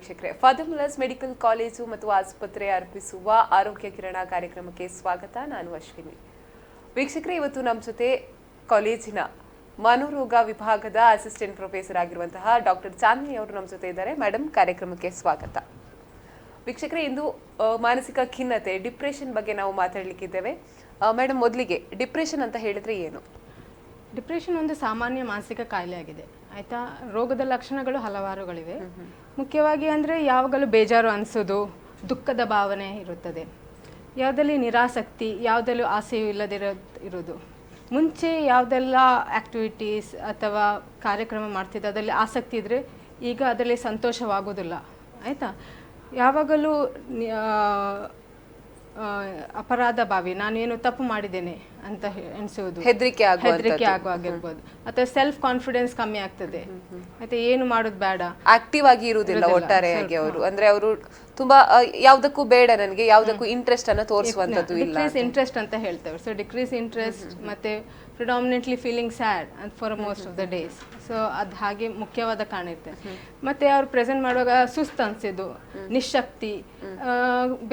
ವೀಕ್ಷಕರೇ, father Muller's medical college ಮತ್ತು ಆಸ್ಪತ್ರೆ ಅರ್ಪಿಸುವ ಆರೋಗ್ಯ ಕಿರಣ ಕಾರ್ಯಕ್ರಮಕ್ಕೆ ಸ್ವಾಗತ. ನಾನು ಅಶ್ವಿನಿ. ವೀಕ್ಷಕರೇ, ಇವತ್ತು ನಮ್ಮ ಜೊತೆ ಕಾಲೇಜಿನ ಮನೋರೋಗ ವಿಭಾಗದ ಅಸಿಸ್ಟೆಂಟ್ ಪ್ರೊಫೆಸರ್ ಆಗಿರುವಂತಹ ಡಾಕ್ಟರ್ ಚಾಂದಿನಿ ಅವರು ನಮ್ಮ ಜೊತೆ ಇದ್ದಾರೆ. ಮೇಡಮ್, ಕಾರ್ಯಕ್ರಮಕ್ಕೆ ಸ್ವಾಗತ. ವೀಕ್ಷಕರೇ, ಇಂದು ಮಾನಸಿಕ ಖಿನ್ನತೆ ಡಿಪ್ರೆಷನ್ ಬಗ್ಗೆ ನಾವು ಮಾತಾಡಲಿಕ್ಕಿದ್ದೇವೆ. ಮೇಡಮ್, ಮೊದಲಿಗೆ ಡಿಪ್ರೆಷನ್ ಅಂತ ಹೇಳಿದ್ರೆ ಏನು? ಡಿಪ್ರೆಷನ್ ಒಂದು ಸಾಮಾನ್ಯ ಮಾನಸಿಕ ಕಾಯಿಲೆ ಆಗಿದೆ. ಆಯ್ತಾ, ರೋಗದ ಲಕ್ಷಣಗಳು ಹಲವಾರುಗಳಿವೆ. ಮುಖ್ಯವಾಗಿ ಅಂದರೆ ಯಾವಾಗಲೂ ಬೇಜಾರು ಅನಿಸೋದು, ದುಃಖದ ಭಾವನೆ ಇರುತ್ತದೆ, ಯಾವುದಲ್ಲಿ ನಿರಾಸಕ್ತಿ, ಯಾವುದಲ್ಲೂ ಆಸೆಯೂ ಇರೋದು. ಮುಂಚೆ ಯಾವುದೆಲ್ಲ ಆ್ಯಕ್ಟಿವಿಟೀಸ್ ಅಥವಾ ಕಾರ್ಯಕ್ರಮ ಮಾಡ್ತಿದ್ದೆ ಅದರಲ್ಲಿ ಆಸಕ್ತಿ ಇದ್ದರೆ ಈಗ ಅದರಲ್ಲಿ ಸಂತೋಷವಾಗೋದಿಲ್ಲ. ಆಯಿತಾ, ಯಾವಾಗಲೂ ಅಪರಾಧ ಭಾವಿ, ನಾನೇನು ತಪ್ಪು ಮಾಡಿದ್ದೇನೆ ಅಂತ ಎಣಿಸೋದು, ಹೆದರಿಕೆ ಆಗುವಾಗಿರ್ಬೋದು, ಅಥವಾ ಸೆಲ್ಫ್ ಕಾನ್ಫಿಡೆನ್ಸ್ ಕಮ್ಮಿ ಆಗ್ತದೆ. ಮತ್ತೆ ಏನು ಮಾಡೋದು ಬೇಡ, ಆಕ್ಟಿವ್ ಆಗಿ ಇರುವುದಿಲ್ಲ ಒಟ್ಟಾರೆಯಾಗಿ ಅವರು. ಅಂದ್ರೆ ಅವರು ತುಂಬಾ ಯಾವ್ದಕ್ಕೂ ಬೇಡ, ನನಗೆ ಯಾವ್ದಕ್ಕೂ ಇಂಟ್ರೆಸ್ಟ್ ಅನ್ನ ತೋರಿಸುವಂತದ್ದು ಇಲ್ಲ, ಡಿಕ್ರೀಸ್ ಇಂಟ್ರೆಸ್ಟ್ ಅಂತ ಹೇಳ್ತೇವೆ. ಸೊ ಡಿಕ್ರೀಸ್ ಇಂಟ್ರೆಸ್ಟ್ ಮತ್ತೆ predominantly feeling sad for most of the days. So ಅದು ಹಾಗೆ ಮುಖ್ಯವಾದ ಕಾರಣ ಇರ್ತದೆ. ಮತ್ತೆ ಅವ್ರು ಪ್ರೆಸೆಂಟ್ ಮಾಡುವಾಗ ಸುಸ್ತು ಅನ್ಸಿದ್ದು, ನಿಶಕ್ತಿ,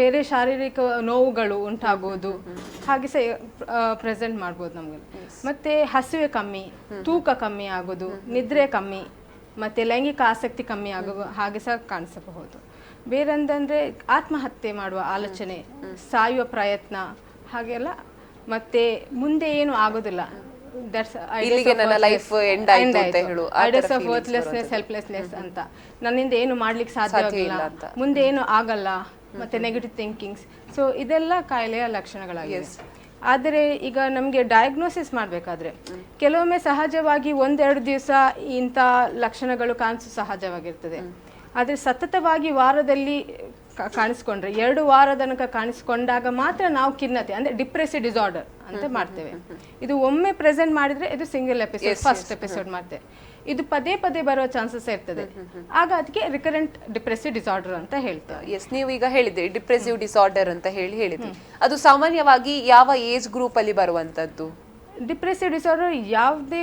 ಬೇರೆ ಶಾರೀರಿಕ ನೋವುಗಳು ಉಂಟಾಗೋದು ಹಾಗೆ ಸಹ ಪ್ರೆಸೆಂಟ್ ಮಾಡ್ಬೋದು ನಮಗೆ. ಮತ್ತೆ ಹಸಿವೆ ಕಮ್ಮಿ, ತೂಕ ಕಮ್ಮಿ ಆಗೋದು, ನಿದ್ರೆ ಕಮ್ಮಿ, ಮತ್ತೆ ಲೈಂಗಿಕ ಆಸಕ್ತಿ ಕಮ್ಮಿ ಆಗುವ ಹಾಗೆ ಸಹ ಕಾಣಿಸಬಹುದು. ಬೇರೆಂದ್ರೆ ಆತ್ಮಹತ್ಯೆ ಮಾಡುವ ಆಲೋಚನೆ, ಸಾಯುವ ಪ್ರಯತ್ನ ಹಾಗೆಲ್ಲ. ಮತ್ತೆ ಮುಂದೆ ಏನು ಆಗೋದಿಲ್ಲ, ಹೆಲ್ಪ್ಲೆಸ್ನೆಸ್ ಅಂತ, ನನ್ನಿಂದ ಏನು ಮಾಡ್ಲಿಕ್ಕೆ ಸಾಧ್ಯವಾಗಿಲ್ಲ, ಮುಂದೆ ಏನು ಆಗಲ್ಲ, ಮತ್ತೆ ನೆಗೆಟಿವ್ ಥಿಂಕಿಂಗ್ಸ್. ಸೊ ಇದೆಲ್ಲ ಕಾಯಿಲೆಯ ಲಕ್ಷಣಗಳಾಗಿವೆ. ಆದರೆ ಈಗ ನಮಗೆ ಡಯಾಗ್ನೋಸಿಸ್ ಮಾಡಬೇಕಾದ್ರೆ ಕೆಲವೊಮ್ಮೆ ಸಹಜವಾಗಿ 1-2 ದಿವಸ ಇಂಥ ಲಕ್ಷಣಗಳು ಕಾಣಿಸು ಸಹಜವಾಗಿರ್ತದೆ. ಆದರೆ ಸತತವಾಗಿ ವಾರದಲ್ಲಿ ಕಾಣಿಸ್ಕೊಂಡ್ರೆ 2 ವಾರ ತನಕ ಕಾಣಿಸ್ಕೊಂಡಾಗ ಮಾತ್ರ ನಾವು ಖಿನ್ನತೆ ಅಂದ್ರೆ ಡಿಪ್ರೆಸಿವ್ ಡಿಸಾರ್ಡರ್ ಅಂತ ಮಾಡ್ತೇವೆ. ಇದು ಒಮ್ಮೆ ಪ್ರೆಸೆಂಟ್ ಮಾಡಿದ್ರೆ ಇದು ಸಿಂಗಲ್ ಎಪಿಸೋಡ್, ಫಸ್ಟ್ ಎಪಿಸೋಡ್ ಮಾಡ್ತೇವೆ. ಇದು ಪದೇ ಪದೇ ಬರೋ ಚಾನ್ಸಸ್ ಇರ್ತದೆ. ಆಗ ಅದಕ್ಕೆ ರಿಕರೆಂಟ್ ಡಿಪ್ರೆಸಿವ್ ಡಿಸಾರ್ಡರ್ ಅಂತ ಹೇಳ್ತೇವೆ. ಎಸ್, ನೀವು ಈಗ ಹೇಳಿದ್ರಿ ಡಿಪ್ರೆಸಿವ್ ಡಿಸಾರ್ಡರ್ ಅಂತ ಹೇಳಿದ್ರಿ. ಅದು ಸಾಮಾನ್ಯವಾಗಿ ಯಾವ ಏಜ್ ಗ್ರೂಪ್ ಅಲ್ಲಿ ಬರುವಂತದ್ದು? ಡಿಪ್ರೆಸಿವ್ ಡಿಸಾರ್ಡರ್ ಯಾವುದೇ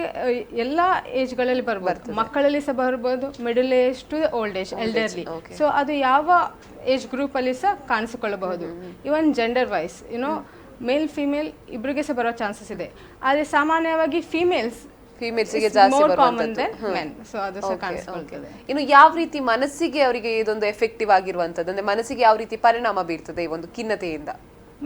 ಎಲ್ಲ ಏಜ್ಗಳಲ್ಲಿ ಬರ್ಬೋದು. ಮಕ್ಕಳಲ್ಲಿ ಸಹ ಬರ್ಬೋದು, middle age to old age, elderly. So ಅದು ಯಾವ ಏಜ್ ಗ್ರೂಪ್ ಅಲ್ಲಿ ಸಹ ಕಾಣಿಸಿಕೊಳ್ಳಬಹುದು. Even gender wise, male female ಇಬ್ಬರಿಗೆ ಸಹ ಬರೋ ಚಾನ್ಸಸ್ ಇದೆ. ಆದರೆ ಸಾಮಾನ್ಯವಾಗಿ ಫೀಮೇಲ್ಸ್ಗೆ ಜಾಸ್ತಿ ಬರುವಂತದ್ದು. ಇನ್ನು ಯಾವ ರೀತಿ ಮನಸ್ಸಿಗೆ ಅವರಿಗೆ ಇದೊಂದು ಎಫೆಕ್ಟಿವ್ ಆಗಿರುವಂತದ್ದು, ಅಂದ್ರೆ ಮನಸ್ಸಿಗೆ ಯಾವ ರೀತಿ ಪರಿಣಾಮ ಬೀರ್ತದೆ ಈ ಒಂದು ಖಿನ್ನತೆಯಿಂದ?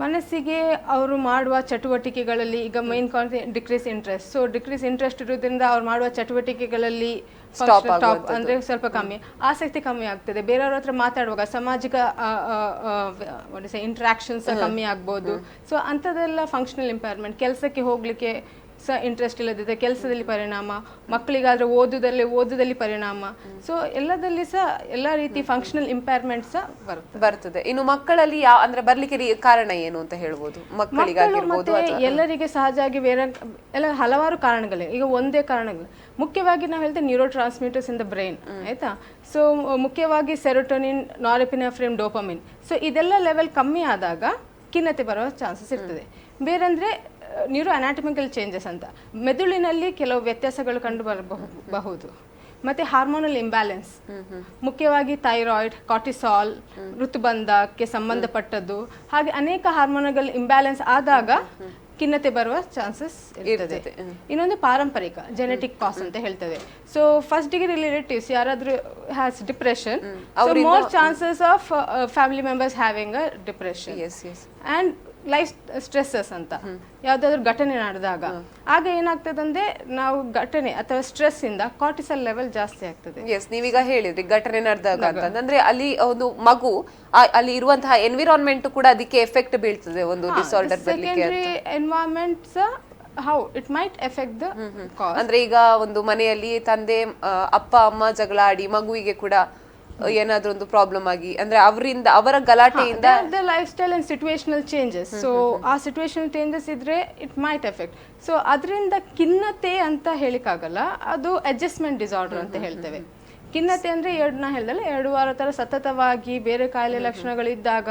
ಮನಸ್ಸಿಗೆ ಅವರು ಮಾಡುವ ಚಟುವಟಿಕೆಗಳಲ್ಲಿ ಈಗ main decrease interest. So decrease interest ಇರೋದ್ರಿಂದ ಅವ್ರು ಮಾಡುವ ಚಟುವಟಿಕೆಗಳಲ್ಲಿ ಅಂದ್ರೆ ಸ್ವಲ್ಪ ಕಮ್ಮಿ, ಆಸಕ್ತಿ ಕಮ್ಮಿ ಆಗ್ತದೆ. ಬೇರೆಯವ್ರ ಹತ್ರ ಮಾತಾಡುವಾಗ ಸಾಮಾಜಿಕ ಇಂಟ್ರಾಕ್ಷನ್ಸ್ ಕಮ್ಮಿ ಆಗ್ಬೋದು. ಸೊ ಅಂಥದ್ದೆಲ್ಲ ಫಂಕ್ಷನಲ್ ಇಂಪೇರ್ಮೆಂಟ್. ಕೆಲಸಕ್ಕೆ ಹೋಗ್ಲಿಕ್ಕೆ ಸಹ ಇಂಟ್ರೆಸ್ಟ್ ಇಲ್ಲದಿದೆ, ಕೆಲಸದಲ್ಲಿ ಪರಿಣಾಮ, ಮಕ್ಕಳಿಗಾದ್ರೆ ಓದುದಲ್ಲಿ ಪರಿಣಾಮ. ಸೊ ಎಲ್ಲದಲ್ಲಿ ಸಹ ಎಲ್ಲ ರೀತಿ ಫಂಕ್ಷನಲ್ ಇಂಪೇರ್ಮೆಂಟ್ ಸಹ ಬರ್ತದೆ. ಇನ್ನು ಮಕ್ಕಳಲ್ಲಿ ಅಂದ್ರೆ ಬರ್ಲಿಕ್ಕೆ ಕಾರಣ ಏನು ಅಂತ ಹೇಳ್ಬೋದು? ಮಕ್ಕಳಿಗಾಗಿರ್ಬೋದು, ಎಲ್ಲರಿಗೆ ಸಹಜವಾಗಿ ಬೇರೆ ಎಲ್ಲ ಹಲವಾರು ಕಾರಣಗಳಿವೆ. ಈಗ ಒಂದೇ ಕಾರಣಗಳು ಮುಖ್ಯವಾಗಿ ನಾವು ಹೇಳ್ತೇವೆ neuro transmitters in the brain. ಆಯ್ತಾ, ಸೊ ಮುಖ್ಯವಾಗಿ ಸೆರೋಟೋನಿನ್, ನಾರೆಪಿನೆಫ್ರಿನ್, ಡೋಪಮಿನ್. ಸೊ ಇದೆಲ್ಲ ಲೆವೆಲ್ ಕಮ್ಮಿ ಆದಾಗ ಖಿನ್ನತೆ ಬರುವ ಚಾನ್ಸಸ್ ಇರ್ತದೆ. ಬೇರಂದ್ರೆ ನ್ಯೂರೋ ಅನಾಟಮಿಕಲ್ ಚೇಂಜಸ್ ಅಂತ, ಮೆದುಳಿನಲ್ಲಿ ಕೆಲವು ವ್ಯತ್ಯಾಸಗಳು ಕಂಡು ಬರಬಹುದು. ಮತ್ತೆ ಹಾರ್ಮೋನಲ್ ಇಂಬ್ಯಾಲೆನ್ಸ್, ಮುಖ್ಯವಾಗಿ ಥೈರಾಯ್ಡ್, ಕಾರ್ಟಿಸಾಲ್, ಋತುಬಂಧಕ್ಕೆ ಸಂಬಂಧಪಟ್ಟದ್ದು, ಹಾಗೆ ಅನೇಕ ಹಾರ್ಮೋನಲ್ ಇಂಬ್ಯಾಲೆನ್ಸ್ ಆದಾಗ ಖಿನ್ನತೆ ಬರುವ ಚಾನ್ಸಸ್ ಇರ್ತದೆ. ಇನ್ನೊಂದು ಪಾರಂಪರಿಕ, ಜೆನೆಟಿಕ್ ಕಾಸ್ ಅಂತ ಹೇಳ್ತೇವೆ. ಸೊ ಫಸ್ಟ್ ಡಿಗ್ರಿ ರಿಲೇಟಿವ್ಸ್ ಯಾರಾದ್ರೂ has depression, more chances of family members having a depression. And life stresses ಅಂತ ಯಾವ್ದಾದ್ರು ಘಟನೆ ನಡೆದಾಗ ಆಗ ಏನಾಗ್ತದಂದ್ರೆ ನಾವು ಘಟನೆ ಅಥವಾ ಸ್ಟ್ರೆಸ್ ಇಂದ ಕಾರ್ಟಿಸಲ್ ಲೆವೆಲ್ ಜಾಸ್ತಿ ಆಗ್ತದೆ. ಎಸ್, ನೀವೀಗ ಹೇಳಿದ್ರಿ ಘಟನೆ ನಡೆದಾಗ ಅಂತಂದ್ರೆ ಅಲ್ಲಿ ಒಂದು ಮಗು ಅಲ್ಲಿ ಇರುವಂತಹ ಎನ್ವಿರಾನ್ಮೆಂಟ್ ಕೂಡ ಅದಕ್ಕೆ ಎಫೆಕ್ಟ್ ಬೀಳ್ತದೆ ಒಂದು ಡಿಸಾರ್ಡರ್ ಬರ್ಲಿಕ್ಕೆ. Environment how it might effect the ಕಾಸ್. ಅಂದ್ರೆ ಈಗ ಒಂದು ಮನೆಯಲ್ಲಿ ತಂದೆ ಅಪ್ಪ ಅಮ್ಮ ಜಗಳ ಆಡಿ ಮಗುವಿಗೆ ಕೂಡ ಏನಾದ್ರೂ ಒಂದು ಪ್ರಾಬ್ಲಮ್ ಆಗಿ, ಅಂದ್ರೆ ಅವರ ಗಲಾಟೆಯಿಂದ life style and situational changes. So ಆ ಸಿಚುವೇಶನಲ್ ಚೇಂಜಸ್ ಇದ್ರೆ ಇಟ್ ಮೈಟ್ ಎಫೆಕ್ಟ್. ಸೊ ಅದರಿಂದ ಖಿನ್ನತೆ ಅಂತ ಹೇಳಿಕ್ಕಾಗಲ್ಲ, ಅದು ಅಡ್ಜಸ್ಟ್ಮೆಂಟ್ ಡಿಸಾರ್ಡರ್ ಅಂತ ಹೇಳ್ತೇವೆ. ಖಿನ್ನತೆ ಅಂದ್ರೆ ನಾ ಹೇಳ್ದಲ್ಲ 2 ವಾರ ತರ ಸತತವಾಗಿ ಬೇರೆ ಕಾಯಿಲೆ ಲಕ್ಷಣಗಳಿದ್ದಾಗ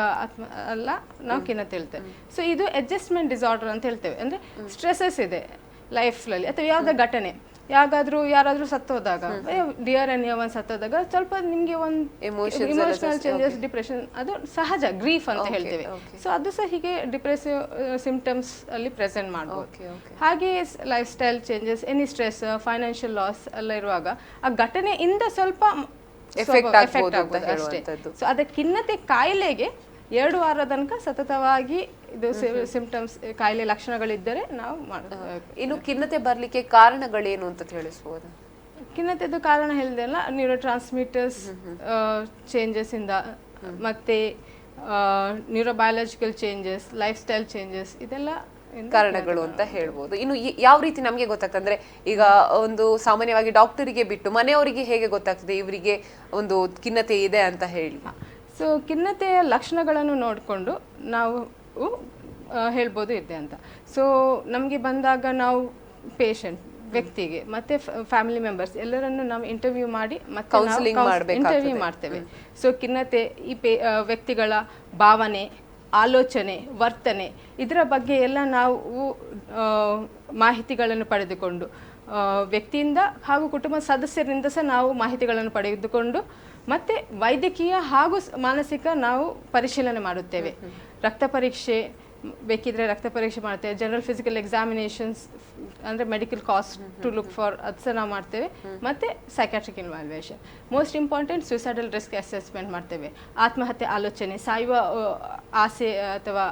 ಅಲ್ಲ ನಾವು ಖಿನ್ನತೆ ಹೇಳ್ತೇವೆ. ಸೊ ಇದು ಅಡ್ಜಸ್ಟ್ಮೆಂಟ್ ಡಿಸಾರ್ಡರ್ ಅಂತ ಹೇಳ್ತೇವೆ. ಅಂದ್ರೆ ಸ್ಟ್ರೆಸಸ್ ಇದೆ ಲೈಫ್ನಲ್ಲಿ ಅಥವಾ ಯಾವುದೇ ಘಟನೆ, ಯಾರಾದ್ರೂ ಸತ್ತೋದಾಗ ಡಿಯರ್ ಅಂಡ್ ನಿಯರ್ ಒನ್ ಸತ್ತೋದಾಗ ಸ್ವಲ್ಪ ನಿಮ್ಗೆ ಒಂದು ಇಮೋಷನಲ್ ಚೇಂಜಸ್ ಡಿಪ್ರೆಷನ್ ಅದು ಸಹಜ, ಗ್ರೀಫ್ ಅಂತ ಹೇಳ್ತೇವೆ. ಸೊ ಅದು ಸಹ ಹೀಗೆ ಡಿಪ್ರೆಸಿವ್ ಸಿಂಪ್ಟಮ್ಸ್ ಅಲ್ಲಿ ಪ್ರೆಸೆಂಟ್ ಮಾಡಬಹುದು. ಹಾಗೆ life style changes, any stress, financial loss ಎಲ್ಲ ಇರುವಾಗ ಆ ಘಟನೆಯಿಂದ ಸ್ವಲ್ಪ ಎಫೆಕ್ಟ್ ಆಗ್ಬೋದು ಅಷ್ಟೇ. ಸೊ ಅದ ಖಿನ್ನತೆ ಕಾಯಿಲೆಗೆ 2 ವಾರ ತನಕ ಸತತವಾಗಿ ಇದು ಸಿಂಪ್ಟಮ್ಸ್ ಕಾಯಿಲೆ ಲಕ್ಷಣಗಳಿದ್ದರೆ ನಾವು ಇನ್ನು ಖಿನ್ನತೆ ಬರ್ಲಿಕ್ಕೆ ಕಾರಣಗಳೇನು ಅಂತ ತಿಳಿಸಬಹುದು? ಖಿನ್ನತೆದು ಕಾರಣ ಹೇಳಿದೆಲ್ಲ, ನ್ಯೂರೋ ಟ್ರಾನ್ಸ್ಮಿಟರ್ಸ್ ಚೇಂಜಸ್ ಇಂದ, ಮತ್ತೆ ನ್ಯೂರೋಬಯಾಲಜಿಕಲ್ ಚೇಂಜಸ್, ಲೈಫ್ ಸ್ಟೈಲ್ ಚೇಂಜಸ್, ಇದೆಲ್ಲ ಕಾರಣಗಳು ಅಂತ ಹೇಳ್ಬೋದು. ಇನ್ನು ಯಾವ ರೀತಿ ನಮಗೆ ಗೊತ್ತಾಗ್ತದೆ ಅಂದ್ರೆ, ಈಗ ಒಂದು ಸಾಮಾನ್ಯವಾಗಿ ಡಾಕ್ಟರಿಗೆ ಬಿಟ್ಟು ಮನೆಯವರಿಗೆ ಹೇಗೆ ಗೊತ್ತಾಗ್ತದೆ ಇವರಿಗೆ ಒಂದು ಖಿನ್ನತೆ ಇದೆ ಅಂತ ಹೇಳಿ? ಸೊ ಖಿನ್ನತೆಯ ಲಕ್ಷಣಗಳನ್ನು ನೋಡಿಕೊಂಡು ನಾವು ಹೇಳ್ಬೋದು ಇದೆ ಅಂತ. ಸೊ ನಮಗೆ ಬಂದಾಗ ನಾವು ವ್ಯಕ್ತಿಗೆ ಮತ್ತೆ ಫ್ಯಾಮಿಲಿ ಮೆಂಬರ್ಸ್ ಎಲ್ಲರನ್ನು ನಾವು ಇಂಟರ್ವ್ಯೂ ಮಾಡಿ ಮತ್ತೆ ಇಂಟರ್ವ್ಯೂ ಮಾಡ್ತೇವೆ. ಸೊ ಖಿನ್ನತೆ ಈ ವ್ಯಕ್ತಿಗಳ ಭಾವನೆ, ಆಲೋಚನೆ, ವರ್ತನೆ ಇದರ ಬಗ್ಗೆ ಎಲ್ಲ ನಾವು ಮಾಹಿತಿಗಳನ್ನು ಪಡೆದುಕೊಂಡು ವ್ಯಕ್ತಿಯಿಂದ ಹಾಗೂ ಕುಟುಂಬದ ಸದಸ್ಯರಿಂದ ಸಹ ನಾವು ಮಾಹಿತಿಗಳನ್ನು ಪಡೆದುಕೊಂಡು ಮತ್ತೆ ವೈದ್ಯಕೀಯ ಹಾಗೂ ಮಾನಸಿಕ ನಾವು ಪರಿಶೀಲನೆ ಮಾಡುತ್ತೇವೆ. ರಕ್ತ ಪರೀಕ್ಷೆ ಬೇಕಿದ್ರೆ ರಕ್ತ ಪರೀಕ್ಷೆ ಮಾಡ್ತೇವೆ. ಜನರಲ್ ಫಿಸಿಕಲ್ ಎಕ್ಸಾಮಿನೇಷನ್ಸ್ ಅಂದರೆ medical cost to look for ಅದು ಸಹ ನಾವು ಮಾಡ್ತೇವೆ. ಮತ್ತು psychiatric involvement. Most important suicidal risk assessment ಮಾಡ್ತೇವೆ. ಆತ್ಮಹತ್ಯೆ ಆಲೋಚನೆ, ಸಾಯುವ ಆಸೆ ಅಥವಾ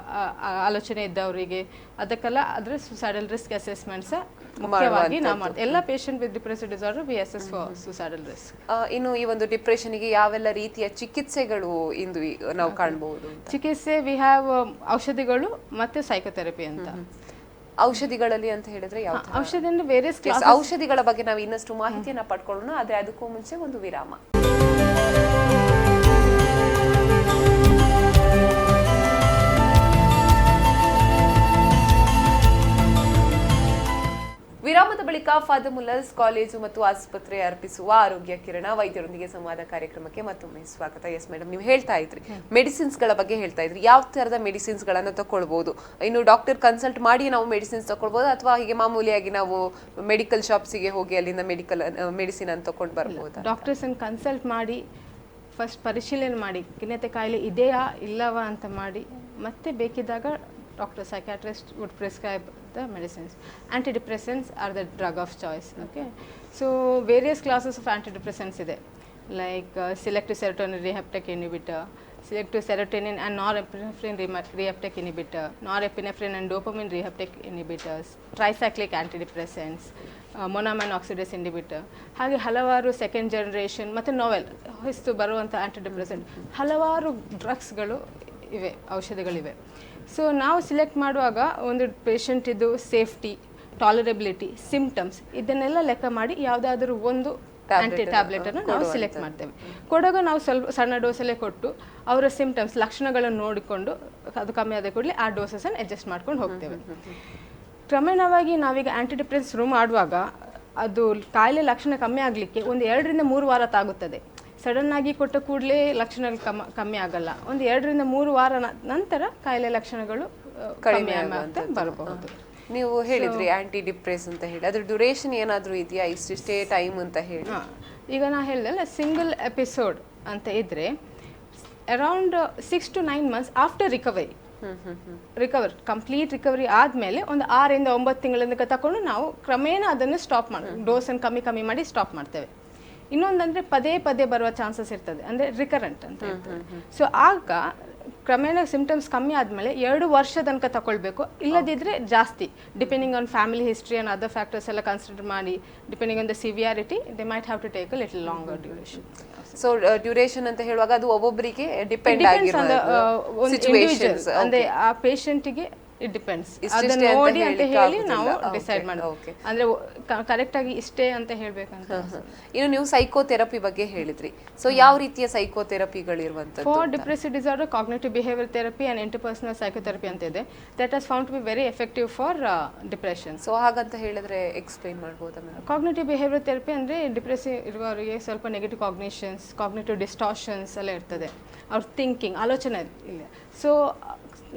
ಆಲೋಚನೆ ಇದ್ದವರಿಗೆ ಅದಕ್ಕೆಲ್ಲ ಅದರ ಸುಸೈಡಲ್ ರಿಸ್ಕ್ ಅಸೆಸ್ಮೆಂಟ್ ಸಹ ಮುಖ್ಯವಾಗಿ ನಾವು ಮಾಡ್ತೇವೆ. ಎಲ್ಲ patient with depressive disorder we assess for suicidal risk. ಇನ್ನು ಈ ಒಂದು ಡಿಪ್ರೆಷನ್ಗೆ ಯಾವೆಲ್ಲ ರೀತಿಯ ಚಿಕಿತ್ಸೆಗಳು ಇಂದು ನಾವು ಕಾಣಬಹುದು? ಚಿಕಿತ್ಸೆ ವಿ ಹ್ಯಾವ್ ಔಷಧಿಗಳು ಮತ್ತೆ ಸೈಕೋಥೆರಪಿ ಅಂತ. ಔಷಧಿಗಳಲ್ಲಿ ಅಂತ ಹೇಳಿದ್ರೆ ಯಾವ ಔಷಧಿ ಅಂದ್ರೆ ವೇರಿಯಸ್ ಔಷಧಿಗಳ ಬಗ್ಗೆ ನಾವು ಇನ್ನಷ್ಟು ಮಾಹಿತಿಯನ್ನ ಪಡ್ಕೊಳ್ಳೋಣ. ಆದ್ರೆ ಅದಕ್ಕೂ ಮುಂಚೆ ಒಂದು ವಿರಾಮ. ವಿರಾಮದ ಬಳಿಕ ಫಾದರ್ ಮುಲ್ಲರ್ಸ್ ಕಾಲೇಜು ಮತ್ತು ಆಸ್ಪತ್ರೆ ಅರ್ಪಿಸುವ ಆರೋಗ್ಯ ಕಿರಣ ವೈದ್ಯರೊಂದಿಗೆ ಸಂವಾದ ಕಾರ್ಯಕ್ರಮಕ್ಕೆ ಮತ್ತೊಮ್ಮೆ ಸ್ವಾಗತ. ಎಸ್ ಮೇಡಮ್, ನೀವು ಹೇಳ್ತಾ ಇದ್ರಿ ಮೆಡಿಸಿನ್ಸ್ ಗಳ ಬಗ್ಗೆ ಹೇಳ್ತಾ ಇದ್ರಿ. ಯಾವ ತರದ ಮೆಡಿಸಿನ್ಸ್ ಗಳನ್ನ ತಗೊಳ್ಬಹುದು? ಇನ್ನು ಡಾಕ್ಟರ್ ಕನ್ಸಲ್ಟ್ ಮಾಡಿ ನಾವು ಮೆಡಿಸಿನ್ಸ್ ತಗೊಳ್ಬಹುದು ಅಥವಾ ಹೀಗೆ ಮಾಮೂಲಿಯಾಗಿ ನಾವು ಮೆಡಿಕಲ್ ಶಾಪ್ಸಿಗೆ ಹೋಗಿ ಅಲ್ಲಿಂದ ಮೆಡಿಸಿನ್ ಅನ್ನು ತಗೊಂಡು ಬರ್ಬೋದು? ಡಾಕ್ಟರ್ಸ್ ಕನ್ಸಲ್ಟ್ ಮಾಡಿ ಫಸ್ಟ್ ಪರಿಶೀಲನೆ ಮಾಡಿ ಖಿನ್ನತೆ ಕಾಯಿಲೆ ಇದೆಯಾ ಇಲ್ಲವಾ ಅಂತ ಮಾಡಿ ಮತ್ತೆ ಬೇಕಿದ್ದಾಗ doctor psychiatrist would prescribe the medicines. Antidepressants are the drug of choice. Okay, so various classes of antidepressants ide, like selective serotonin reuptake inhibitor, selective serotonin and norepinephrine reuptake inhibitor, norepinephrine and dopamine reuptake inhibitors, tricyclic antidepressants, monoamine oxidase inhibitor, ಹಾಗೆ ಹಲವಾರು second generation ಮತ್ತು novel ಹೊಸ್ತು ಬರುವಂಥ ಆಂಟಿಡಿಪ್ರೆಸೆಂಟ್ ಹಲವಾರು ಡ್ರಗ್ಸ್ಗಳು ಇವೆ, ಔಷಧಿಗಳಿವೆ. So ನಾವು select ಮಾಡುವಾಗ ಒಂದು ಪೇಷಂಟಿದು ಸೇಫ್ಟಿ, ಟಾಲರಬಿಲಿಟಿ, ಸಿಂಪ್ಟಮ್ಸ್ ಇದನ್ನೆಲ್ಲ ಲೆಕ್ಕ ಮಾಡಿ ಯಾವುದಾದ್ರೂ ಒಂದು ಆಂಟಿ ಟ್ಯಾಬ್ಲೆಟನ್ನು ನಾವು ಸಿಲೆಕ್ಟ್ ಮಾಡ್ತೇವೆ. ಕೊಡುವಾಗ ನಾವು ಸ್ವಲ್ಪ ಸಣ್ಣ ಡೋಸಲ್ಲೇ ಕೊಟ್ಟು ಅವರ ಸಿಂಪ್ಟಮ್ಸ್ ಲಕ್ಷಣಗಳನ್ನು ನೋಡಿಕೊಂಡು ಅದು ಕಮ್ಮಿ ಆದ ಕೂಡಲೇ ಆ ಡೋಸಸನ್ನು ಅಡ್ಜಸ್ಟ್ ಮಾಡ್ಕೊಂಡು ಹೋಗ್ತೇವೆ. ಕ್ರಮೇಣವಾಗಿ ನಾವೀಗ ಆಂಟಿಡಿಪ್ರೆಸೆಂಟ್ ಶುರು ಮಾಡುವಾಗ ಅದು ಕಾಯಿಲೆ ಲಕ್ಷಣ ಕಮ್ಮಿ ಆಗಲಿಕ್ಕೆ 1 2 ರಿಂದ 3 ವಾರ ತಾಗುತ್ತದೆ. ಸಡನ್ ಆಗಿ ಕೊಟ್ಟ ಕೂಡಲೇ ಲಕ್ಷಣಗಳು ಕಮ್ಮಿ ಆಗಲ್ಲ. 1 2 ರಿಂದ 3 ವಾರ ನಂತರ ಕಾಯಿಲೆ ಲಕ್ಷಣಗಳು ಕಡಿಮೆ ಆಗ್ತಾ ಬರಬಹುದು. ನೀವು ಹೇಳಿದ್ರಿ ಆಂಟಿ ಡಿಪ್ರೆಸ್ ಅಂತ ಹೇಳಿ, ಅದ್ರ ಡ್ಯೂರೇಷನ್ ಏನಾದರೂ ಇದೆಯಾ? ಇಷ್ಟೇ ಟೈಮ್ ಅಂತ ಹೇಳಿ. ಈಗ ನಾ ಹೇಳಿದಲ್ಲ, ಸಿಂಗಲ್ ಎಪಿಸೋಡ್ ಅಂತ ಇದ್ರೆ around 6 to 9 months after complete recovery ಆದಮೇಲೆ ಒಂದು 6 ರಿಂದ 9 ತಿಂಗಳಿಂದ ತಗೊಂಡು ನಾವು ಕ್ರಮೇಣ ಅದನ್ನು ಸ್ಟಾಪ್ ಮಾಡಿ ಡೋಸನ್ನು ಕಮ್ಮಿ ಮಾಡಿ ಸ್ಟಾಪ್ ಮಾಡ್ತೇವೆ. ಇನ್ನೊಂದಂದ್ರೆ ಪದೇ ಬರುವ ಚಾನ್ಸಸ್ ಇರ್ತದೆ, ಅಂದ್ರೆ ರಿಕರೆಂಟ್ ಅಂತ ಇರ್ತದೆ. ಸೊ ಆಗ ಕ್ರಮೇಣ ಸಿಂಪ್ಟಮ್ಸ್ ಕಮ್ಮಿ ಆದಮೇಲೆ 2 ವರ್ಷ ತನಕ ತಗೊಳ್ಬೇಕು, ಇಲ್ಲದಿದ್ರೆ ಜಾಸ್ತಿ depending on family history and other factors ಎಲ್ಲ ಕನ್ಸಿಡರ್ ಮಾಡಿ depending on the severity they might have to take a little longer duration. So duration ಅಂತ ಹೇಳುವಾಗ ಅದು ಒಬ್ಬೊಬ್ಬರಿಗೆ ಡಿಪೆಂಡ್ ಆಗಿರುತ್ತೆ, ಅಂದ್ರೆ ಆ ಪೇಷಂಟಿಗೆ ಇಟ್ ಡಿಪೆಂಡ್ಸ್. ಅದನ್ನ ನೋಡಿ ಅಂತ ಹೇಳಿ ನಾವು ಡಿಸೈಡ್ ಮಾಡ್ತೀವಿ, ಅಂದ್ರೆ ಕರೆಕ್ಟ್ ಆಗಿ ಇಷ್ಟೇ ಅಂತ ಹೇಳ್ಬೇಕಂತ. ಇನ್ನು ನೀವು ಸೈಕೋಥೆರಪಿ ಬಗ್ಗೆ ಹೇಳಿದ್ರಿ. ಸೊ ಯಾವ ರೀತಿಯ ಸೈಕೋಥೆರಪಿಗಳು ಇರುವಂತದ್ದು? For depressive disorder cognitive behaviour therapy and interpersonal psychotherapy ಅಂತ ಇದೆ. That has found to be very effective for depression. So ಹಾಗಂತ ಹೇಳಿದ್ರೆ ಎಕ್ಸ್ಪ್ಲೈನ್ ಮಾಡ್ಬೋದಾ? ಕಾಗ್ನಿಟಿವ್ ಬಿಹೇವಿಯರ್ ಥೆರಪಿ ಅಂದ್ರೆ ಡಿಪ್ರೆಸಿವ್ ಇರುವವರಿಗೆ ಸ್ವಲ್ಪ ನೆಗೆಟಿವ್ ಕಾಗ್ನಿಷನ್ಸ್, ಕಾಗ್ನಿಟಿವ್ ಡಿಸ್ಟಾರ್ಷನ್ಸ್ ಎಲ್ಲ ಇರ್ತದೆ. ಅವ್ರ ಥಿಂಕಿಂಗ್, ಆಲೋಚನೆ ಇಲ್ಲ. ಸೊ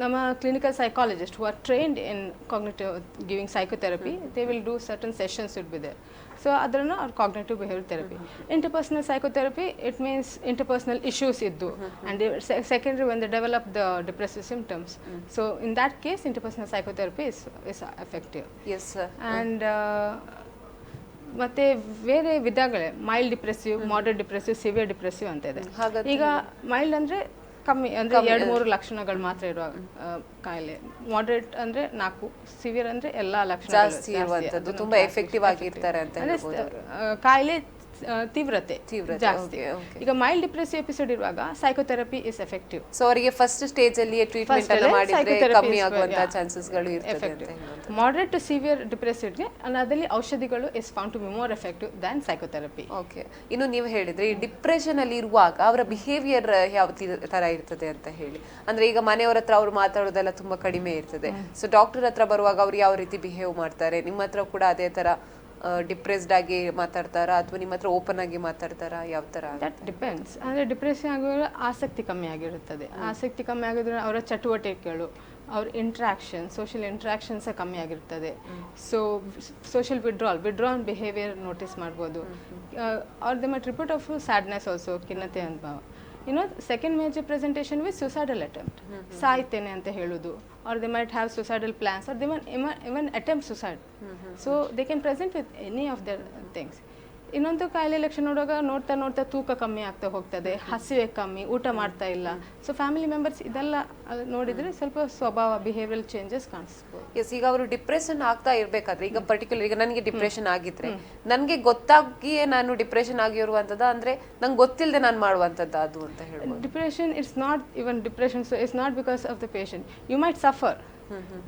ನಮ್ಮ clinical psychologist who are trained in cognitive giving psychotherapy they will do certain sessions will be there. So ಅದನ್ನು ಅವ್ರು cognitive behaviour therapy. Interpersonal psychotherapy it means interpersonal issues ಇದ್ದು and secondary when they develop the depressive symptoms. So in that case interpersonal psychotherapy is effective. Yes sir. And ಮತ್ತೆ ಬೇರೆ ವಿಧಗಳೇ mild depressive, moderate depressive, severe depressive ಅಂತ ಇದೆ. ಈಗ mild ಅಂದರೆ ಕಮ್ಮಿ, ಅಂದರೆ 2-3 ಲಕ್ಷಣಗಳು ಮಾತ್ರ ಇರುವ ಕಾಯಿಲೆ. ಮಾಡರೇಟ್ ಅಂದರೆ 4, ಸಿವಿಯರ್ ಅಂದರೆ ಎಲ್ಲ ಲಕ್ಷಣ ಜಾಸ್ತಿ ಇರುವಂತದ್ದು, ತುಂಬಾ ಎಫೆಕ್ಟಿವ್ ಆಗಿರ್ತಾರೆ ಅಂತ ಹೇಳ್ಬೋದು. ಕಾಯಿಲೆ ತೀವ್ರತೆ ಜಾಸ್ತಿ. ಈಗ ಮೈಲ್ಡ್ ಡಿಪ್ರೆಸಿವ್ ಎಪಿಸೋಡ್ ಇರುವಾಗ ಸೈಕೋಥೆರಪಿ ಇಸ್ ಎಫೆಕ್ಟಿವ್. ಸೊ ಅವರಿಗೆ ಫಸ್ಟ್ ಸ್ಟೇಜ್ ಅಲ್ಲಿ ಟ್ರೀಟ್ಮೆಂಟ್ ಅನ್ನು ಮಾಡಿದ್ರೆ ಕಮ್ಮಿ ಆಗುವಂತ ಚಾನ್ಸಸ್ ಗಳು ಇರ್ತದೆ. ಮಾಡರೇಟ್ ಟು ಸಿವಿಯರ್ ಡಿಪ್ರೆಸಿವ್ ಗೆ ಅದರಲ್ಲಿ ಔಷಧಿಗಳು is found to be more effective than psychotherapy. Okay. ಇನ್ನು ನೀವು ಹೇಳಿದ್ರೆ ಈ ಡಿಪ್ರೆಷನ್ ಅಲ್ಲಿ ಇರುವಾಗ ಅವರ ಬಿಹೇವಿಯರ್ ಯಾವ ತರ ಇರ್ತದೆ ಅಂತ ಹೇಳಿ, ಅಂದ್ರೆ ಈಗ ಮನೆಯವರ ಹತ್ರ ಅವ್ರು ಮಾತಾಡೋದೆಲ್ಲ ತುಂಬಾ ಕಡಿಮೆ ಇರ್ತದೆ. ಸೊ ಡಾಕ್ಟರ್ ಹತ್ರ ಬರುವಾಗ ಅವ್ರು ಯಾವ ರೀತಿ ಬಿಹೇವ್ ಮಾಡ್ತಾರೆ? ನಿಮ್ಮ ಹತ್ರ ಕೂಡ ಅದೇ ತರ ಡಿಪ್ರೆಸ್ಡ್ ಆಗಿ ಮಾತಾಡ್ತಾರಾ ಅಥವಾ ನಿಮ್ಮ ಹತ್ರ ಓಪನ್ ಆಗಿ ಮಾತಾಡ್ತಾರಾ? ಯಾವ ತರ? That depends. ಅಂದರೆ ಡಿಪ್ರೆಷನ್ ಆಗುವಾಗ ಆಸಕ್ತಿ ಕಮ್ಮಿ ಆಗಿರುತ್ತದೆ. ಆಸಕ್ತಿ ಕಮ್ಮಿ ಆಗಿದ್ರೆ ಅವರ ಚಟುವಟಿಕೆಗಳು, ಅವ್ರ ಇಂಟ್ರಾಕ್ಷನ್, ಸೋಷಿಯಲ್ ಇಂಟ್ರಾಕ್ಷನ್ಸ್ ಕಮ್ಮಿ ಆಗಿರ್ತದೆ. So social withdrawn behaviour notice ಮಾಡ್ಬೋದು. ಅವ್ರ they might report of sadness also, ಖಿನ್ನತೆ ಅನುಭವ. Second major presentation with suicidal attempt, ಸಾಯ್ತೇನೆ ಅಂತ ಹೇಳೋದು. Or they might have suicidal plans, or they even attempt suicide. So they can present with any of their things. ಇನ್ನೊಂದು ಕಾಯಿಲೆ ಲಕ್ಷಣ ನೋಡುವಾಗ ನೋಡ್ತಾ ನೋಡ್ತಾ ತೂಕ ಕಮ್ಮಿ ಆಗ್ತಾ ಹೋಗ್ತದೆ, ಹಸಿವೆ ಕಮ್ಮಿ, ಊಟ ಮಾಡ್ತಾ ಇಲ್ಲ. ಸೊ ಫ್ಯಾಮಿಲಿ ಮೆಂಬರ್ಸ್ ಇದೆಲ್ಲ ನೋಡಿದ್ರೆ ಸ್ವಲ್ಪ ಸ್ವಭಾವ ಬಿಹೇವಿಯರ್ ಚೇಂಜಸ್ ಕಾಣಿಸ್ಬೋದು. ಎಸ್. ಈಗ ಅವರು ಡಿಪ್ರೆಷನ್ ಆಗ್ತಾ ಇರ್ಬೇಕಾದ್ರೆ, ಈಗ ಪರ್ಟಿಕ್ಯುಲರ್ ಈಗ ನನಗೆ ಡಿಪ್ರೆಷನ್ ಆಗಿದ್ರೆ ನನಗೆ ಗೊತ್ತಾಗಿಯೇ ನಾನು ಡಿಪ್ರೆಷನ್ ಆಗಿರುವಂತದ, ಅಂದ್ರೆ ನಂಗೆ ಗೊತ್ತಿಲ್ಲದೆ ನಾನು ಮಾಡುವಂತದ್ದು ಅದು ಅಂತ ಹೇಳ್ಬೋದು. Depression it's not even depression, so it's not because of the patient. You might suffer.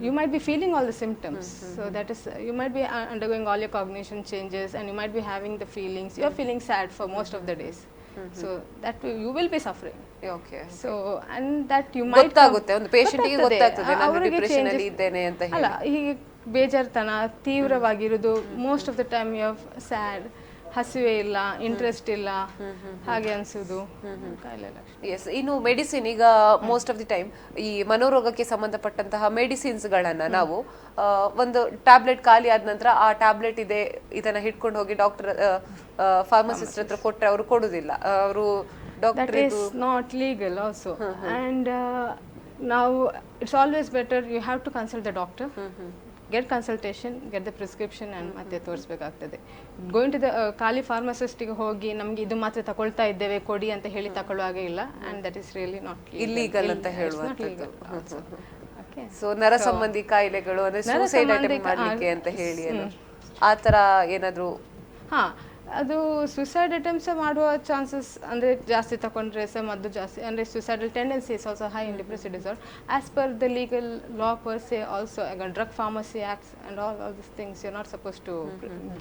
You might be feeling all the symptoms. So that is, you might be undergoing all your cognition changes, and you might be having the feelings. You are feeling sad for most of the days. So that you will be suffering. Okay. So and that you might ಗೊತ್ತಾಗುತ್ತೆ, ಒಂದು patient ಗೆ ಗೊತ್ತಾಗ್ತದೆ ನಾನು depression ಅಲ್ಲಿ ಇದ್ದೇನೆ ಅಂತ ಹೇಳಿ. ಅಲ್ಲ, ಹೀಗೆ ಬೇಜಾರ್ತನ ತೀವ್ರವಾಗಿರುವುದು, most of the time you are sad, ಹಸಿವೆ ಇಲ್ಲ, ಇಂಟ್ರೆಸ್ಟ್ ಇಲ್ಲ, ಹಾಗೆ ಅನ್ಸುದು ಕಾಯಿಲೆ ಲಕ್ಷಣ. ಎಸ್. ಇನ್ನು ಮೆಡಿಸಿನ್, ಈಗ ಮೋಸ್ಟ್ ಆಫ್ ದಿ ಟೈಮ್ ಈ ಮನೋರೋಗಕ್ಕೆ ಸಂಬಂಧಪಟ್ಟಂತಹ ಮೆಡಿಸಿನ್ಸ್ ಗಳನ್ನ ನಾವು ಒಂದು ಟ್ಯಾಬ್ಲೆಟ್ ಖಾಲಿ ಆದ ನಂತರ ಆ ಟ್ಯಾಬ್ಲೆಟ್ ಇದೆ ಇದನ್ನ ಹಿಡ್ಕೊಂಡು ಹೋಗಿ ಡಾಕ್ಟರ್ ಫಾರ್ಮಸಿಸ್ಟ್ ಹತ್ರ ಕೊಟ್ಟರೆ ಅವರು ಕೊಡುದಿಲ್ಲ. ಅವರು doctor is not legal also. And ನಾವು it's always better you have to consult the doctor, get consultation, get the prescription and ಮತ್ತೆ ತೋರಿಸ್ಬೇಕಾಗ್ತದೆ. ಗೋಯಿಂಗ್ ಟು ದ ಖಾಲಿ ಫಾರ್ಮಸಿಸ್ಟಿಗೆ ಹೋಗಿ ನಮಗೆ ಇದು ಮಾತ್ರ ತಗೊಳ್ತಾ ಇದ್ದೇವೆ ಕೊಡಿ ಅಂತ ಹೇಳಿ ತಗೊಳ್ಳುವಾಗೆ ಇಲ್ಲ. And that is really not illegal ಅಂತ ಹೇಳುವಂಥದ್ದು. ಸೊ ನರ ಸಂಬಂಧಿ ಕಾಯಿಲೆಗಳು ಅಂದ್ರೆ ಸೂಸೈಡ್ ಅಟೆಂಪ್ಟ್ ಮಾಡ್ಲಿಕ್ಕೆ ಅಂತ ಹೇಳಿ ಆ ತರ ಏನಾದ್ರು? ಅದು ಸುಸೈಡ್ ಅಟೆಂಪ್ಟ್ಸ್ ಮಾಡುವ ಚಾನ್ಸಸ್ ಅಂದರೆ ಜಾಸ್ತಿ ತಗೊಂಡ್ರೆ ಸಹ ಮದ್ದು ಜಾಸ್ತಿ, ಅಂದರೆ suicidal tendency is also high in depressive disorder as per the legal law per se also. Drug pharmacy acts and all this things you are not suppose to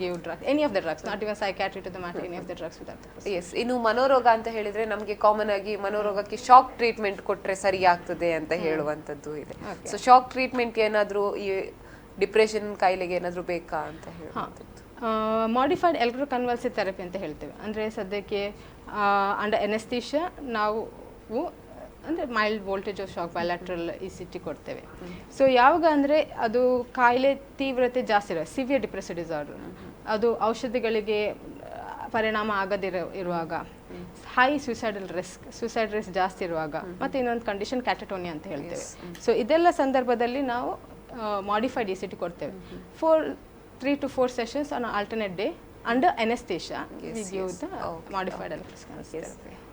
give drugs, any of the drugs, not even psychiatry to the matter, any of the drugs without the person. Yes. ಇನ್ನು ಮನೋರೋಗ ಅಂತ ಹೇಳಿದ್ರೆ ನಮಗೆ common ಆಗಿ ಮನೋರೋಗಕ್ಕೆ shock treatment ಕೊಟ್ರೆ ಸರಿ ಆಗ್ತದೆ ಅಂತ ಹೇಳುವಂಥದ್ದು ಇದೆ. ಸೊ ಶಾಕ್ ಟ್ರೀಟ್ಮೆಂಟ್ ಏನಾದರೂ ಈ ಡಿಪ್ರೆಷನ್ ಕಾಯಿಲೆಗೆ ಏನಾದರೂ ಬೇಕಾ ಅಂತ ಹೇಳುವಂಥದ್ದು? ಮಾಡಿಫೈಡ್ ಎಲೆಕ್ಟ್ರೋಕನ್ವಲ್ಸಿವ್ ಥೆರಪಿ ಅಂತ ಹೇಳ್ತೇವೆ. ಅಂದರೆ ಸದ್ಯಕ್ಕೆ ಅಂಡರ್ ಎನೆಸ್ಥೀಷಿಯಾ ನಾವು ಅಂದರೆ mild voltage of shock bilateral ECT ಕೊಡ್ತೇವೆ. ಸೊ ಯಾವಾಗ ಅಂದರೆ ಅದು ಕಾಯಿಲೆ ತೀವ್ರತೆ ಜಾಸ್ತಿ ಇರೋ ಸಿವಿಯರ್ ಡಿಪ್ರೆಸಿವ್ ಡಿಸಾರ್ಡರ್, ಅದು ಔಷಧಿಗಳಿಗೆ ಪರಿಣಾಮ ಇರುವಾಗ, ಹೈ ಸುಸೈಡ್ ರಿಸ್ಕ್ ಜಾಸ್ತಿ ಇರುವಾಗ, ಮತ್ತು ಇನ್ನೊಂದು ಕಂಡೀಷನ್ ಕ್ಯಾಟಟೋನಿಯಾ ಅಂತ ಹೇಳ್ತೇವೆ. ಸೊ ಇದೆಲ್ಲ ಸಂದರ್ಭದಲ್ಲಿ ನಾವು ಮಾಡಿಫೈಡ್ ECT ಕೊಡ್ತೇವೆ. 3 to 4 sessions on an alternate day under anesthesia. We give the modified electroscopy.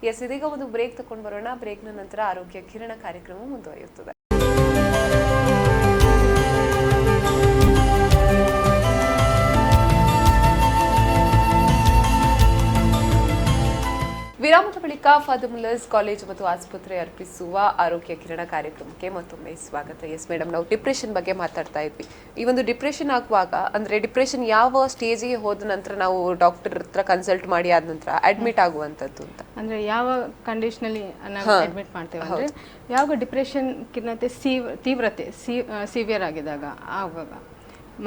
Yes, ಇದೀಗ ಒಂದು ಬ್ರೇಕ್ ತಗೊಂಡು ಬರೋಣ. ಬ್ರೇಕ್ನ ನಂತರ ಆರೋಗ್ಯ ಕಿರಣ ಕಾರ್ಯಕ್ರಮ ಮುಂದುವರಿಯುತ್ತದೆ. ವಿರಾಮದ ಬಳಿಕ ಫಾದರ್ ಮುಲ್ಲರ್ಸ್ ಕಾಲೇಜು ಮತ್ತು ಆಸ್ಪತ್ರೆ ಅರ್ಪಿಸುವ ಆರೋಗ್ಯ ಕಿರಣ ಕಾರ್ಯಕ್ರಮಕ್ಕೆ ಮತ್ತೊಮ್ಮೆ ಸ್ವಾಗತ. ಎಸ್ ಮೇಡಮ್, ನಾವು ಡಿಪ್ರೆಷನ್ ಬಗ್ಗೆ ಮಾತಾಡ್ತಾ ಇದ್ವಿ. ಈ ಒಂದು ಡಿಪ್ರೆಷನ್ ಆಗುವಾಗ ಅಂದ್ರೆ ಡಿಪ್ರೆಷನ್ ಯಾವ ಸ್ಟೇಜಿಗೆ ಹೋದ ನಂತರ ನಾವು ಡಾಕ್ಟರ್ ಹತ್ರ ಕನ್ಸಲ್ಟ್ ಮಾಡಿ ಆದ ನಂತರ ಅಡ್ಮಿಟ್ ಆಗುವಂಥದ್ದು ಅಂತ, ಅಂದ್ರೆ ಯಾವ ಕಂಡೀಷನಲ್ಲಿ ನಾವು ಅಡ್ಮಿಟ್ ಮಾಡ್ತೇವೆ ಅಂದ್ರೆ ಯಾವಾಗ ಡಿಪ್ರೆಷನ್ ಖಿನ್ನತೆ ತೀವ್ರತೆ ಸಿವಿಯರ್ ಆಗಿದಾಗ ಆಗುವಾಗ,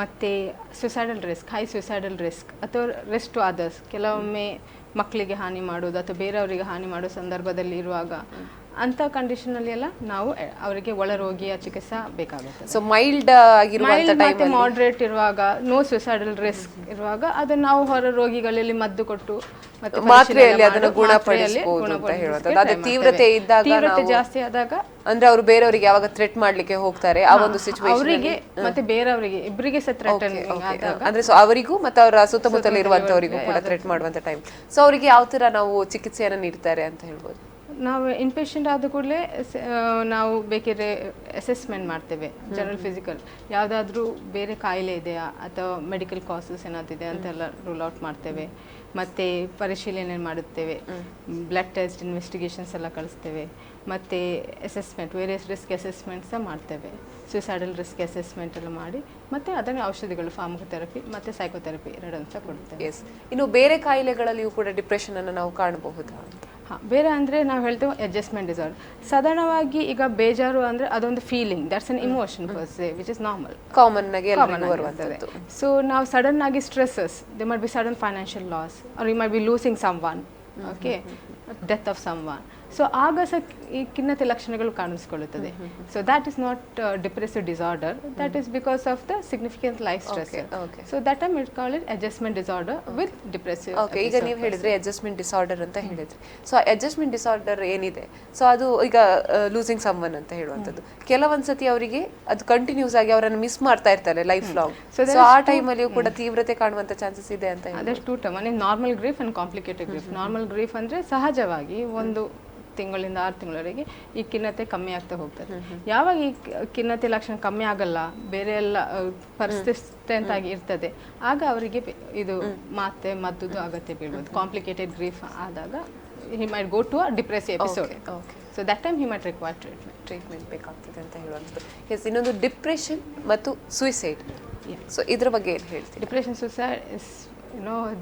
ಮತ್ತು ಹೈ ಸುಸೈಡಲ್ ರಿಸ್ಕ್ ಅಥವಾ ರಿಸ್ಕ್ ಟು ಅದರ್ಸ್, ಕೆಲವೊಮ್ಮೆ ಮಕ್ಕಳಿಗೆ ಹಾನಿ ಮಾಡೋದು ಅಥವಾ ಬೇರೆಯವರಿಗೆ ಹಾನಿ ಮಾಡೋ ಸಂದರ್ಭದಲ್ಲಿ ಇರುವಾಗ, ಅಂಥ ಕಂಡೀಷನಲ್ಲಿ ಎಲ್ಲ ನಾವು ಅವರಿಗೆ ಒಳರೋಗಿಯ ಚಿಕಿತ್ಸೆ ಬೇಕಾಗುತ್ತೆ. ಸೊ ಮೈಲ್ಡ್ ಆಗಿರುವಂತ ಮತ್ತೆ ಮಾಡ್ರೇಟ್ ಇರುವಾಗ, ನೋ ಸುಸೈಡಲ್ ರಿಸ್ಕ್ ಇರುವಾಗ ಅದನ್ನು ನಾವು ಹೊರ ರೋಗಿಗಳಲ್ಲಿ ಮದ್ದು ಕೊಟ್ಟು ಮತ್ತೆ ಮಾತ್ರೆಯಲ್ಲಿ ಅದನ್ನು ಗುಣಪಡಿಸಬಹುದು ಅಂತ ಹೇಳೋದು. ಅದೇ ತೀವ್ರತೆ ಇದ್ದಾಗ, ತೀವ್ರತೆ ಜಾಸ್ತಿ ಆದಾಗ ಅಂದ್ರೆ ಅವರು ಬೇರೆಯವರಿಗೆ ಯಾವಾಗ ಥ್ರೆಟ್ ಮಾಡ್ಲಿಕ್ಕೆ ಹೋಗ್ತಾರೆ ಆ ಒಂದು ಸಿಚುವೇಶನ್ ಅವರಿಗೆ ಮತ್ತೆ ಬೇರೆಯವರಿಗೆ ಇಬ್ಬರಿಗೆ ಥ್ರೆಟನಿಂಗ್ ಆದಾಗ, ಅಂದ್ರೆ ಸೊ ಅವರಿಗೂ ಮತ್ತೆ ಅವರ ಸುತ್ತಮುತ್ತಲ ಇರುವಂತವರಿಗೂ ಕೂಡ ಥ್ರೆಟ್ ಮಾಡುವಂತ ಟೈಮ್. ಸೊ ಅವರಿಗೆ ಯಾವ ತರ ನಾವು ಚಿಕಿತ್ಸೆಯನ್ನ ನೀಡ್ತಾರೆ ಅಂತ ಹೇಳ್ಬೋದು? ನಾವು ಇನ್ಪೇಷಂಟ್ ಆದ ಕೂಡಲೇ ನಾವು ಬೇಕಿದ್ರೆ ಅಸೆಸ್ಮೆಂಟ್ ಮಾಡ್ತೇವೆ, ಜನರಲ್ ಫಿಸಿಕಲ್ ಯಾವುದಾದ್ರೂ ಬೇರೆ ಕಾಯಿಲೆ ಇದೆಯಾ ಅಥವಾ ಮೆಡಿಕಲ್ ಕಾಸಸ್ ಏನಾದಿದೆ ಅಂತೆಲ್ಲ ರೂಲ್ ಔಟ್ ಮಾಡ್ತೇವೆ. ಮತ್ತು ಪರಿಶೀಲನೆ ಮಾಡುತ್ತೇವೆ, ಬ್ಲಡ್ ಟೆಸ್ಟ್, ಇನ್ವೆಸ್ಟಿಗೇಷನ್ಸ್ ಎಲ್ಲ ಕಳಿಸ್ತೇವೆ. ಮತ್ತು ಅಸೆಸ್ಮೆಂಟ್, ವೇರಿಯಸ್ ರಿಸ್ಕ್ ಅಸೆಸ್ಮೆಂಟ್ಸ್ ಮಾಡ್ತೇವೆ, ಸುಸೈಡಲ್ ರಿಸ್ಕ್ ಅಸೆಸ್ಮೆಂಟ್ ಎಲ್ಲ ಮಾಡಿ ಮತ್ತು ಅದನ್ನು ಔಷಧಿಗಳು, ಫಾರ್ಮಕೋಥೆರಪಿ ಮತ್ತು ಸೈಕೋಥೆರಪಿ ಎರಡನ್ನು ಸಹ ಕೊಡ್ತೇವೆ. ಇನ್ನು ಬೇರೆ ಕಾಯಿಲೆಗಳಲ್ಲಿಯೂ ಕೂಡ ಡಿಪ್ರೆಷನ್ ಅನ್ನು ನಾವು ಕಾಣಬಹುದಾ? ಬೇರೆ ಅಂದರೆ ನಾವು ಹೇಳ್ತೇವೆ ಅಡ್ಜಸ್ಟ್ಮೆಂಟ್ ಡಿಸಾರ್ಡರ್. ಸಾಧಾರಣವಾಗಿ ಈಗ ಬೇಜಾರು ಅಂದರೆ ಅದೊಂದು feeling, that's an emotion per se which is normal, common ಆಗಿ ಬರುವಂಥದ್ದು. ಸೊ ನಾವು ಸಡನ್ ಆಗಿ stresses, they might be sudden financial loss or you might be losing someone, okay, death of someone. So ಆಗ ಸಹ ಈ ಖಿನ್ನತೆ ಲಕ್ಷಣಗಳು ಕಾಣಿಸ್ಕೊಳ್ಳುತ್ತದೆ. So that is not depressive disorder, that is because of the significant life stress. So that time it call it adjustment disorder with depressive. Okay, ಈಗ ನೀವು ಹೇಳಿದ್ರೆ adjustment disorder ಅಂತ ಹೇಳಿದ್ರಿ. ಸೊ ಅಡ್ಜಸ್ಟ್ಮೆಂಟ್ ಡಿಸಾರ್ಡರ್ ಏನಿದೆ, ಸೊ ಅದು ಈಗ losing some one ಅಂತ ಹೇಳುವಂಥದ್ದು, ಕೆಲವೊಂದ್ಸತಿ ಅವರಿಗೆ ಅದು ಕಂಟಿನ್ಯೂಸ್ ಆಗಿ ಅವರನ್ನು ಮಿಸ್ ಮಾಡ್ತಾ ಇರ್ತಾರೆ ಲೈಫ್ ಲಾಂಗ್. ಸೊ ಆ ಟೈಮಲ್ಲಿಯೂ ಕೂಡ ತೀವ್ರತೆ ಕಾಣುವಂತ ಚಾನ್ಸಸ್ ಇದೆ ಅಂತ ಹೇಳಿ. ಅದಷ್ಟು two term, normal grief and complicated grief. Normal grief ಅಂದ್ರೆ ಸಹಜವಾಗಿ ಒಂದು ತಿಂಗಳಿಂದ 6 ತಿಂಗಳವರೆಗೆ ಈ ಖಿನ್ನತೆ ಕಮ್ಮಿ ಆಗ್ತಾ ಹೋಗ್ತದೆ. ಯಾವಾಗ ಈ ಖಿನ್ನತೆ ಲಕ್ಷಣ ಕಮ್ಮಿ ಆಗಲ್ಲ, ಬೇರೆ ಎಲ್ಲ ಪರಿಸ್ಥಿತಿ ಆಗಿ ಇರ್ತದೆ, ಆಗ ಅವರಿಗೆ ಇದು ಮತ್ತೆ ಮದ್ದು ಅಗತ್ಯ ಬೀಳ್ಬೋದು. ಕಾಂಪ್ಲಿಕೇಟೆಡ್ ಗ್ರೀಫ್ ಆದಾಗ he might go to a depressive episode. Okay. So that time he might require treatment ಬೇಕಾಗ್ತದೆ ಅಂತ ಹೇಳುವಂಥದ್ದು. ಎಸ್, ಇನ್ನೊಂದು ಡಿಪ್ರೆಷನ್ ಮತ್ತು ಸುಯಿಸೈಡ್. ಸೊ ಇದ್ರ ಬಗ್ಗೆ ಏನು ಹೇಳ್ತೀವಿ? Depression, suicide is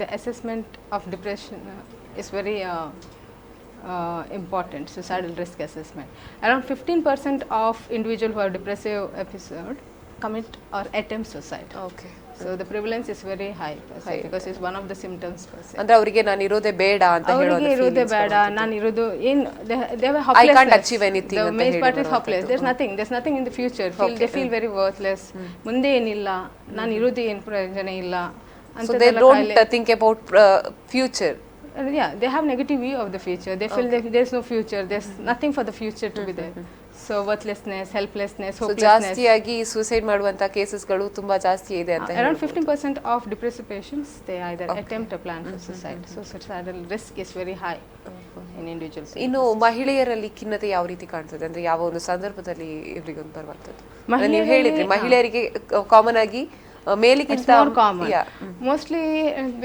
the assessment of depression is very important. Suicidal risk assessment. Around 15% of individuals who have depressive episode commit or attempt suicide. Okay. So the prevalence is very high because it's one of the symptoms. ಅಂದ್ರೆ ಅವರಿಗೆ ನಾನು ಇರೋದೇ ಬೇಡ ಅಂತ ಹೇಳೋದು, ಅವರಿಗೆ ಇರೋದೇ ಬೇಡ, ನಾನು ಇರೋದು ಏನು, they have hopelessness. I can't achieve anything. The main part is hopeless. There's nothing in the future. They feel very worthless. ಮುಂದೆ ಏನಿಲ್ಲ, ನಾನು ಇರೋದು ಏನು ಪ್ರಯೋಜನ ಇಲ್ಲ ಅಂತ. So they don't think about future. Yeah, they have negative view of the future. They feel that there's no future, there's nothing for the future to be there. So worthlessness, helplessness, hopelessness. ಜಾಸ್ತಿಯಾಗಿ suicide ಮಾಡುವಂತ ಕೇಸಸ್ಗಳು ತುಂಬಾ ಜಾಸ್ತಿ ಇದೆ ಅಂತ. Around 15% of depressive patients, they either attempt or plan for suicide. So suicidal risk is very high in individuals. ಇನ್ನು ಮಹಿಳೆಯರಲ್ಲಿ ಖಿನ್ನತೆ ಯಾವ ರೀತಿ ಕಾಣ್ತದೆ, ಅಂದ್ರೆ ಯಾವ ಒಂದು ಸಂದರ್ಭದಲ್ಲಿ ಇವರಿಗೊಂದು ಬರುವಂತದ್ದು? ನೀವು ಹೇಳಿದ್ರಿ ಮಹಿಳೆಯರಿಗೆ ಕಾಮನ್ ಆಗಿ ಮೇಲಿಗಿಂತ common. Mostly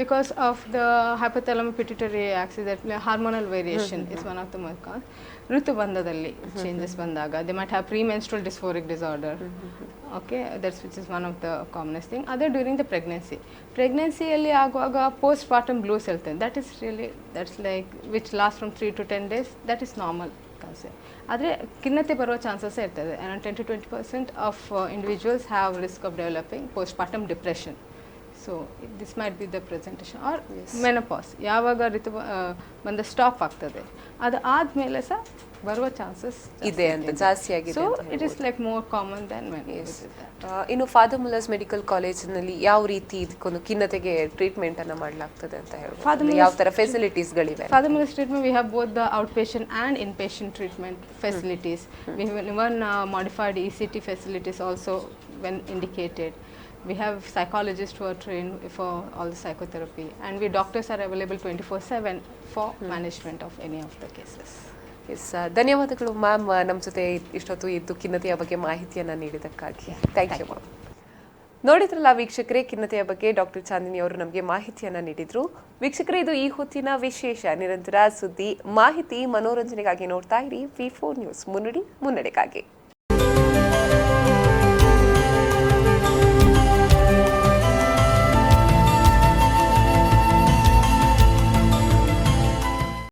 because of the hypothalamic pituitary axis, that hormonal variation is one of the most cause. ಋತುಬಂಧದಲ್ಲಿ ಚೇಂಜಸ್ ಬಂದಾಗ they might have premenstrual dysphoric disorder. Okay, that's which is one of the commonest thing. Other during the pregnancyಯಲ್ಲಿ ಆಗುವಾಗ postpartum blues ಹೇಳ್ತೇವೆ. That's like which lasts from 3 to 10 days. That is normal. ಆದರೆ ಖಿನ್ನತೆ ಬರುವ chances ಇರ್ತದೆ. Around 10 to 20% of individuals have risk of developing postpartum depression. So this might be the presentation or menopause, ಯಾವಾಗ ಬಂದ stop ಆಗ್ತದೆ ಅದು ಆದಮೇಲೆ ಸಹ ಬರುವ ಚಾನ್ಸಸ್ ಇದೆ ಅಂತ, ಜಾಸ್ತಿ ಆಗಿದೆ. So it is like more common than men. ಇನ್ನು ಫಾದರ್ ಮುಲ್ಲರ್ಸ್ ಮೆಡಿಕಲ್ ಕಾಲೇಜಿನಲ್ಲಿ ಯಾವ ರೀತಿ ಇದಕ್ಕೊಂದು ಖಿನ್ನತೆಗೆ ಟ್ರೀಟ್ಮೆಂಟ್ ಅನ್ನು ಮಾಡಲಾಗ್ತದೆ ಅಂತ ಹೇಳ್ಬೋದು? ಯಾವ ತರ ಫೆಸಿಲಿಟೀಸ್ ಗಳಿವೆ? Father Muller's treatment we have both the out patient and in patient treatment facilities. We have even modified ECT facilities also when indicated. We have psychologists who are trained for all the psychotherapy, and we doctors are available 24/7 for management of any of the cases. Yes, ಧನ್ಯವಾದಗಳು ma'am, ನಮ್ಮ ಜೊತೆ ಇಷ್ಟೊತ್ತು ಇದ್ದು ಖಿನ್ನತೆಯ ಬಗ್ಗೆ ಮಾಹಿತಿಯನ್ನು ನೀಡಿದ್ದಕ್ಕಾಗಿ. Thank you ma'am. ನೋಡಿದ್ರಲ್ಲ ವೀಕ್ಷಕರೇ, ಖಿನ್ನತೆಯ ಬಗ್ಗೆ ಡಾಕ್ಟರ್ ಚಾಂದಿನಿ ಅವರು ನಮಗೆ ಮಾಹಿತಿಯನ್ನು ನೀಡಿದ್ರು. ವೀಕ್ಷಕರೇ, ಇದು ಈ ಹೊತ್ತಿನ ವಿಶೇಷ. ನಿರಂತರ ಸುದ್ದಿ, ಮಾಹಿತಿ, ಮನೋರಂಜನೆಗಾಗಿ ನೋಡ್ತಾ ಇರಿ V4 ನ್ಯೂಸ್. ಮುನ್ನಡೆಗಾಗಿ.